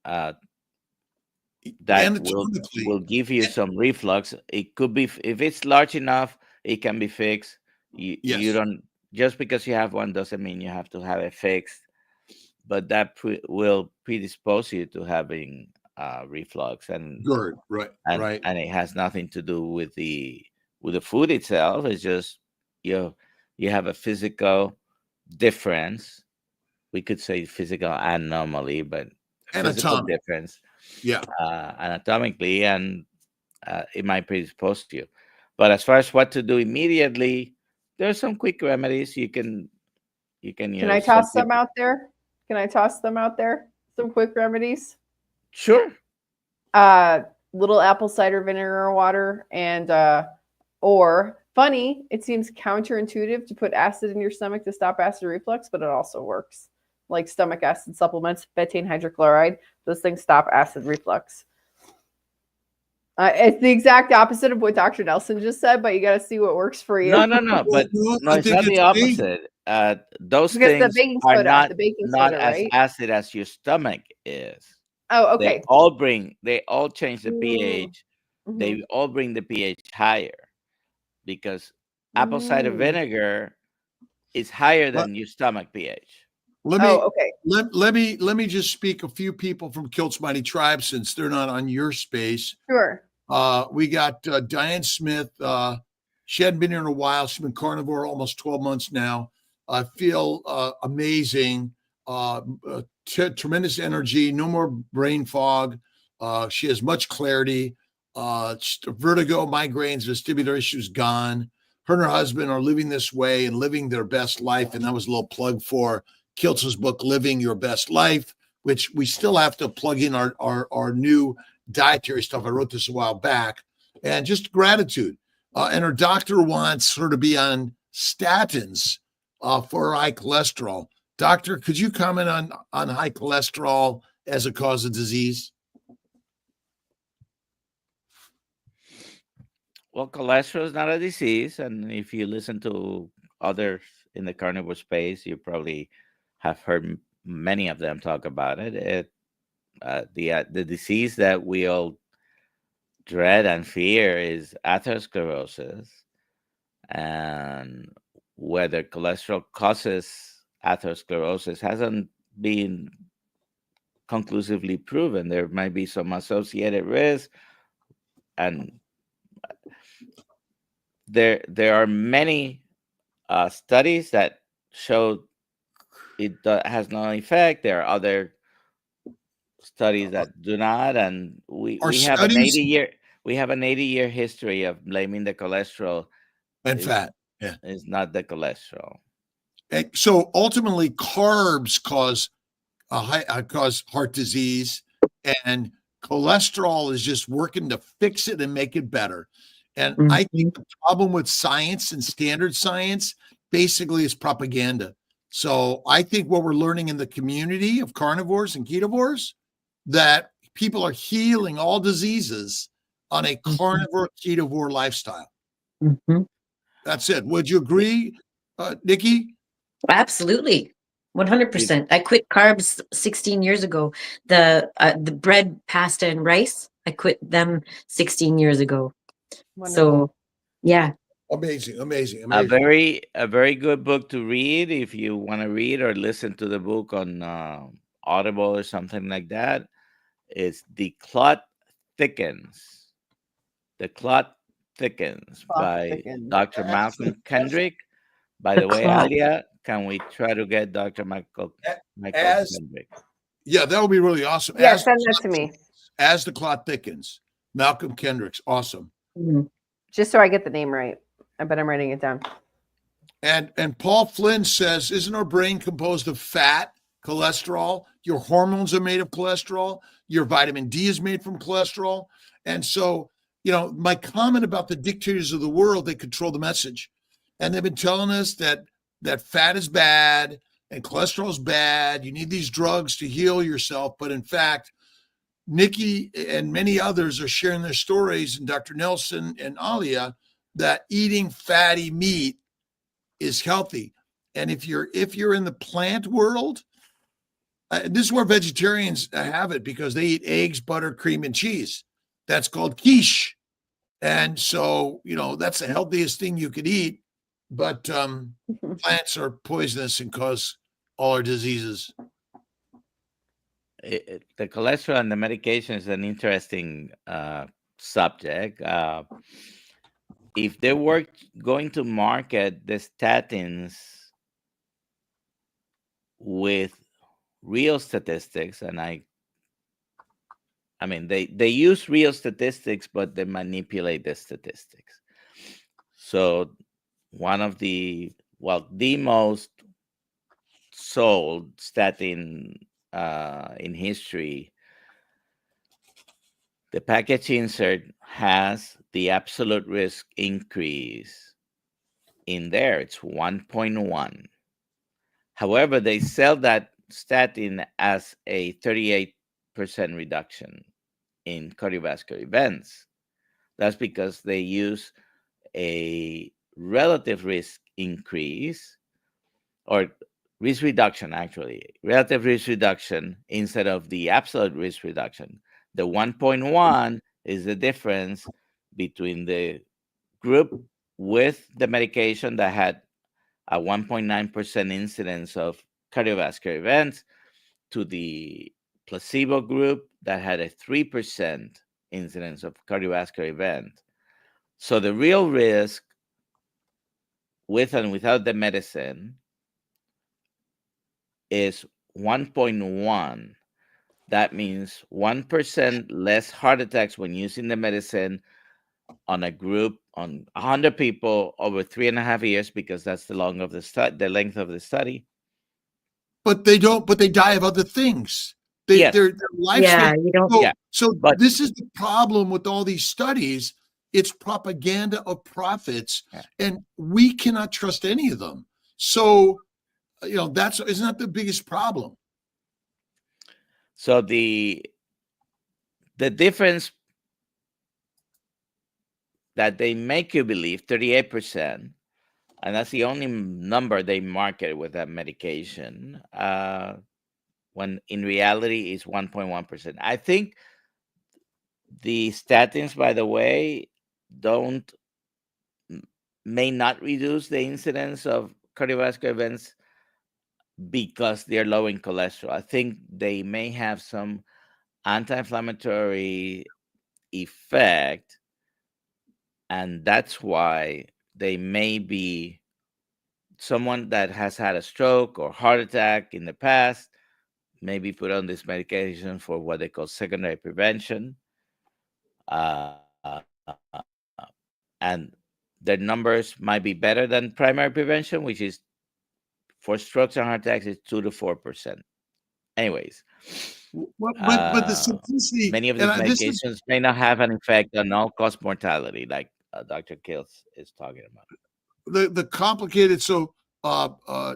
uh, that will anatomically, give you some reflux. It could be if it's large enough, it can be fixed. You yes, don't, just because you have one doesn't mean you have to have it fixed, but that will predispose you to having reflux, GERD, right, right. and it has nothing to do with the food itself. It's just you you have a physical difference. We could say physical anomaly, but physical Anatomic, difference yeah. anatomically, and it might predispose you. But as far as what to do immediately, there's some quick remedies you can Can I use. Some toss them people, out there? Can I toss them out there? Some quick remedies. sure. Uh, little apple cider vinegar water, and or funny, it seems counterintuitive to put acid in your stomach to stop acid reflux, but it also works. Like stomach acid supplements, betaine hydrochloride, those things stop acid reflux. It's the exact opposite of what Dr. Nelson just said, but you got to see what works for you. No, but No, no, I it's think not the it's me. opposite. Those Because the things baking are soda, not the baking not soda, as right? acid as your stomach is. Oh, They okay. all change the pH. Mhm. They all bring the pH higher because apple cider Mm. vinegar is higher Let, than your stomach pH. let Oh, me okay. let me just speak a few people from Kilt's Mighty Tribe since they're not on your space. Sure. We got Diane Smith. She hadn't been here in a while. She's been carnivore almost 12 months now. I feel amazing. Tremendous energy. No more brain fog. She has much clarity. Vertigo, migraines, vestibular issues gone. Her and her husband are living this way and living their best life. And that was a little plug for Kiltz's book, Living Your Best Life, which we still have to plug in our new dietary stuff. I wrote this a while back, and just gratitude. And her doctor wants her to be on statins for high cholesterol. Doctor, could you comment on high cholesterol as a cause of disease? Well, cholesterol is not a disease, and if you listen to others in the carnivore space, you probably have heard many of them talk about it. The disease that we all dread and fear is atherosclerosis, and whether cholesterol causes atherosclerosis hasn't been conclusively proven. There might be some associated risk, and there are many studies that show has no effect. There are other studies that do not, and Are we have an studies 80-year history of blaming the cholesterol and is fat? Yeah. is not the cholesterol. And so ultimately, carbs cause cause heart disease, and cholesterol is just working to fix it and make it better. And I think the problem with science and standard science basically is propaganda. So I think what we're learning in the community of carnivores and ketovores, that people are healing all diseases on a carnivore ketovore lifestyle. Mhm. That's it. Would you agree, Nikki? Absolutely. It- 100%. I quit carbs 16 years ago. The bread, pasta, and rice, I quit them 16 years ago. Wonderful. So, yeah. Amazing, amazing, a amazing. very good book to read if you want to read or listen to the book on Audible or something like that. Is The Clot Thickens. The Clot Thickens Clock by thickens. Dr. Malcolm Kendrick. By The the way, clock. Alia, can we try to get Dr. Michael As Kendrick? Yeah, that would be really awesome. Yeah, send that to me. As the clot thickens, Malcolm Kendrick's awesome. Mhm. Just so I get the name right. I bet I'm writing it down. And Paul Flynn says, isn't our brain composed of fat, cholesterol? Your hormones are made of cholesterol. Your vitamin D is made from cholesterol. And so, my comment about the dictators of the world, they control the message. And they've been telling us that fat is bad and cholesterol is bad. You need these drugs to heal yourself. But in fact, Nikki and many others are sharing their stories, and Dr. Nelson and Alia, that eating fatty meat is healthy. And if you're in the plant world, this is where vegetarians have it, because they eat eggs, butter, cream, and cheese. That's called quiche. And so, that's the healthiest thing you could eat. But plants are poisonous and cause all our diseases. The cholesterol and the medication is an interesting subject. If they were going to market the statins with real statistics, and I mean they use real statistics, but they manipulate the statistics. So one of the most sold statin in history, the package insert has the absolute risk increase in there. It's 1.1. However, they sell that statin as a 38% reduction in cardiovascular events. That's because they use a relative risk increase, or risk reduction, actually, relative risk reduction instead of the absolute risk reduction. The 1.1 is the difference between the group with the medication that had a 1.9% incidence of cardiovascular events to the placebo group that had a 3% incidence of cardiovascular event. So the real risk with and without the medicine is 1.1. That means 1% less heart attacks when using the medicine on a group on 100 people over 3.5 years, because that's the length of the study. But they don't. But they die of other things. Yes. Their Yeah, lifespan. you don't. So, Yeah, so but- this is the problem with all these studies. It's propaganda of profits, Yeah. and we cannot trust any of them. So, isn't that the biggest problem? So the difference that they make you believe, 38%, and that's the only number they market with that medication, when in reality is 1.1%. I think the statins, by the way, may not reduce the incidence of cardiovascular events because they're low in cholesterol. I think they may have some anti-inflammatory effect, and that's why they may be someone that has had a stroke or heart attack in the past, may be put on this medication for what they call secondary prevention. And their numbers might be better than primary prevention, which is for strokes and heart attacks is 2 to 4%. Anyways, But the simplicity. many of these medications may not have an effect on all-cause mortality, like Dr. Kills is talking about. The complicated. So,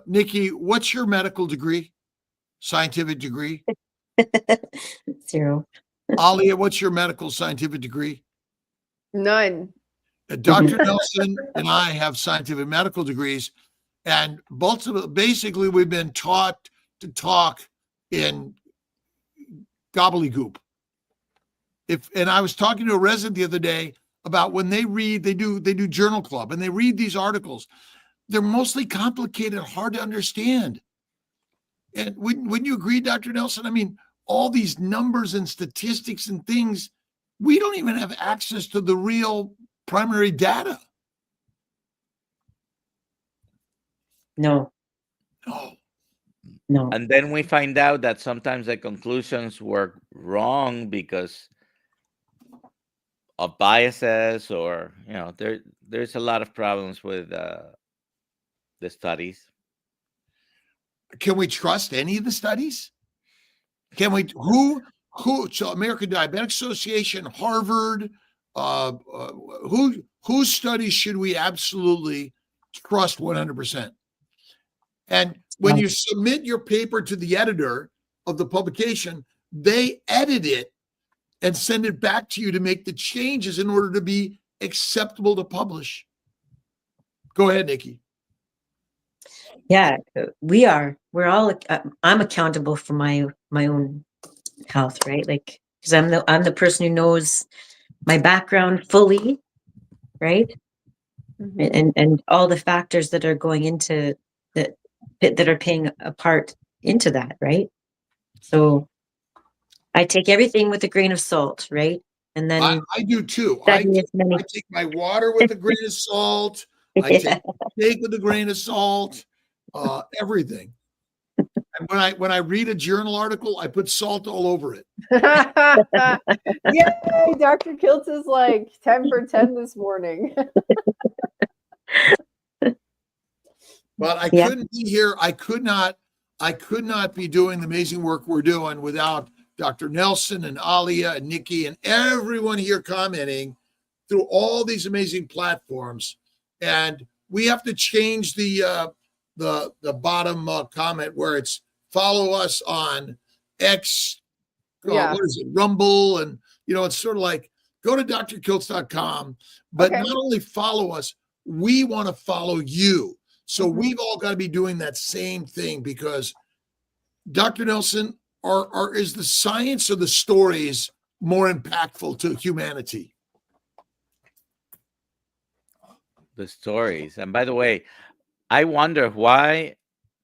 Nikki, what's your medical degree? Scientific degree? 0. Alia, what's your medical scientific degree? None. Dr. Nelson and I have scientific medical degrees, and basically we've been taught to talk in gobbledygook. And I was talking to a resident the other day about when they read, they do journal club, and they read these articles. They're mostly complicated, hard to understand. And wouldn't you agree, Dr. Nelson? I mean, all these numbers and statistics and things, we don't even have access to the real primary data. No. Oh, No. And then we find out that sometimes the conclusions were wrong because of biases, or there's a lot of problems with the studies. can we trust any of the studies? Can we? Who? So American Diabetic Association, Harvard. Whose studies should we absolutely trust 100%? And when you submit your paper to the editor of the publication, they edit it and send it back to you to make the changes in order to be acceptable to publish. Go ahead, Nikki. Yeah, we're all, I'm accountable for my own health, right? Like, because I'm the person who knows my background fully, right? And all the factors that are going into that are paying a part into that, right? So I take everything with a grain of salt, right? And then I do too. I take my water with a grain of salt. I take steak with a grain of salt. Everything. And when I read a journal article, I put salt all over it. Yay! Dr. Kiltz is like 10 for 10 this morning. But I couldn't be here. I could not be doing the amazing work we're doing without Dr. Nelson and Alia and Nikki and everyone here commenting through all these amazing platforms. And we have to change the bottom comment where it's follow us on X. What is it? Rumble. And, it's sort of like go to drkiltz.com, but Okay. not only follow us, we want to follow you. So Mhm. we've all got to be doing that same thing, because Dr. Nelson, is the science or the stories more impactful to humanity? The stories. And by the way, I wonder why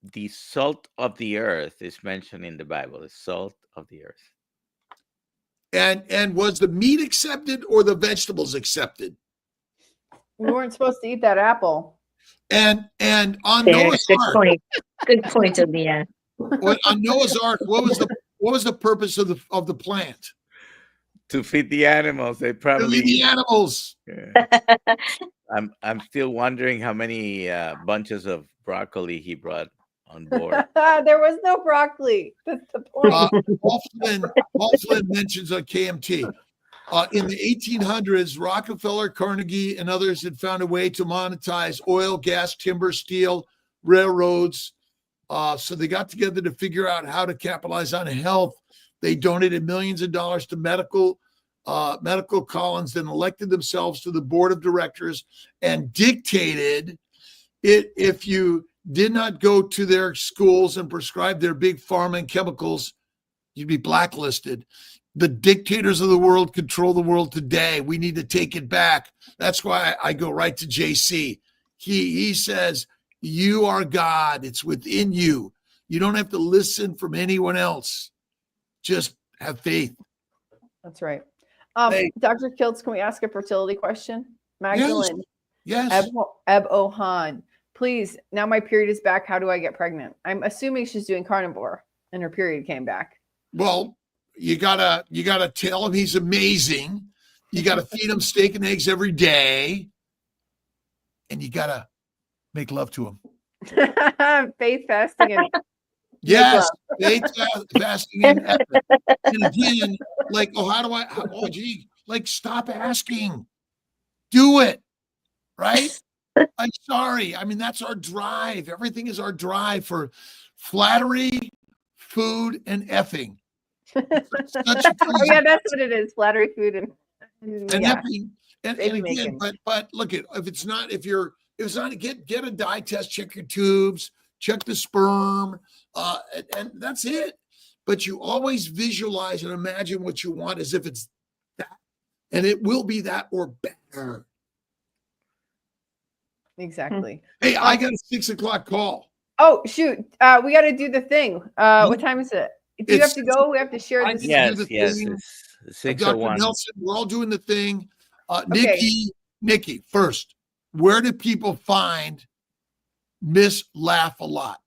the salt of the earth is mentioned in the Bible. The salt of the earth. And was the meat accepted or the vegetables accepted? We weren't supposed to eat that apple. And on There, Noah's good Ark, point. Good point, Aaliyah. on Noah's Ark, what was the purpose of the plant? To feed the animals. They To probably. feed the animals. Yeah. I'm still wondering how many bunches of broccoli he brought on board. There was no broccoli. That's the point. Paul Flynn mentions on KMT. In the 1800s, Rockefeller, Carnegie, and others had found a way to monetize oil, gas, timber, steel, railroads. So they got together to figure out how to capitalize on health. They donated millions of dollars to medical columns, then elected themselves to the board of directors and dictated it. If you did not go to their schools and prescribe their big pharma and chemicals, you'd be blacklisted. The dictators of the world control the world today. We need to take it back. That's why I go right to JC. He says, you are God. It's within you. You don't have to listen from anyone else. Just have faith. That's right. Hey. Dr. Kiltz, can we ask a fertility question? Magdalene. Yes. Eb Ohan. Please, now my period is back. How do I get pregnant? I'm assuming she's doing carnivore and her period came back. Well, you gotta tell him he's amazing. You gotta feed him steak and eggs every day, and you gotta make love to him. Faith, fasting, and yes, faith, fasting, and effort. And again, like, stop asking, do it, right? I'm sorry. I mean, that's our drive. Everything is our drive for flattery, food, and effing. Oh yeah, that's what it is. Flattery, food, and yeah. Effing. And again, but look at if it's not get a dye test, check your tubes, check the sperm, and that's it. But you always visualize and imagine what you want as if it's that, and it will be that or better. Exactly. Hey, I got a 6 o'clock call. Oh shoot, we got to do the thing. What time is it? Do you have to go? We have to share this. Yes, it's 6:01. Dr. Nelson, we're all doing the thing. Okay. Nikki, first, where do people find Miss Laugh a Lot?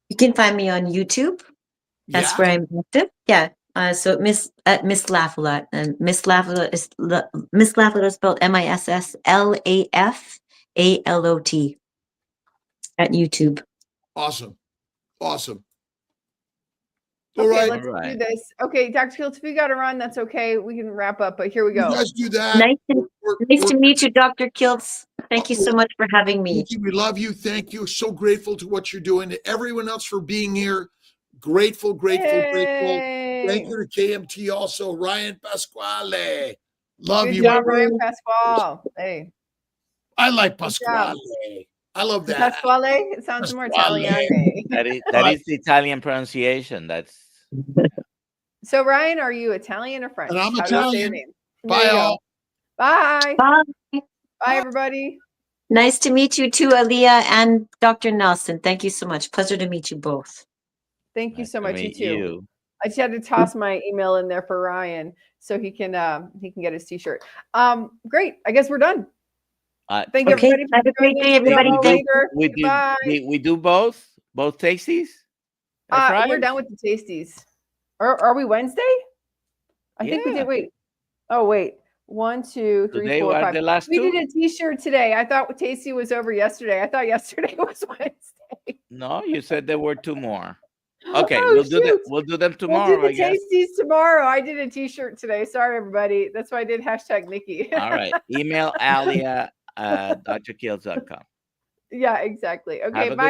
You can find me on YouTube. That's where I'm active. Yeah. So Miss Laugh a Lot, and Miss Laugh a Lot is spelled MISSLAFALOT at YouTube. Awesome. Okay, let's do this. Okay, Dr. Kiltz, if you got to run, that's okay. We can wrap up, but here we go. You guys do that. Nice to meet you, Dr. Kiltz. Thank you so much for having me. We love you. Thank you. So grateful to what you're doing. To everyone else for being here. Grateful. Thank you to KMT also. Ryan Pasquale. Love you. Good job, Ryan Pasquale. Hey. I like Pasquale. I love that. Pasquale? It sounds more Italian. That is the Italian pronunciation. That's So Ryan, are you Italian or French? And I'm How do you say your Italian. name? Bye all. Bye. Bye. Bye, everybody. Nice to meet you too, Aaliyah and Dr. Nelson. Thank you so much. Pleasure to meet you both. Thank you so much. You meet too. you. I just had to toss my email in there for Ryan so he can get his t-shirt. Great. I guess we're done. Thank you, everybody. Have a great day, everybody. We do both tasties. We're done with the tasties. Are we Wednesday? I think we did. Wait. Oh, wait. 1, 2, 3, Today 4, was 5. the last We two? did a t-shirt today. I thought tasty was over yesterday. I thought yesterday was Wednesday. No, you said there were 2 more. Okay, Oh, we'll do them. shoot. We'll do them tomorrow. We'll do I the guess. tasties tomorrow. I did a t-shirt today. Sorry, everybody. That's why I did #Nikki. All right. Email Alia at drkiltz.com. Yeah, exactly. Okay, Have a bye. good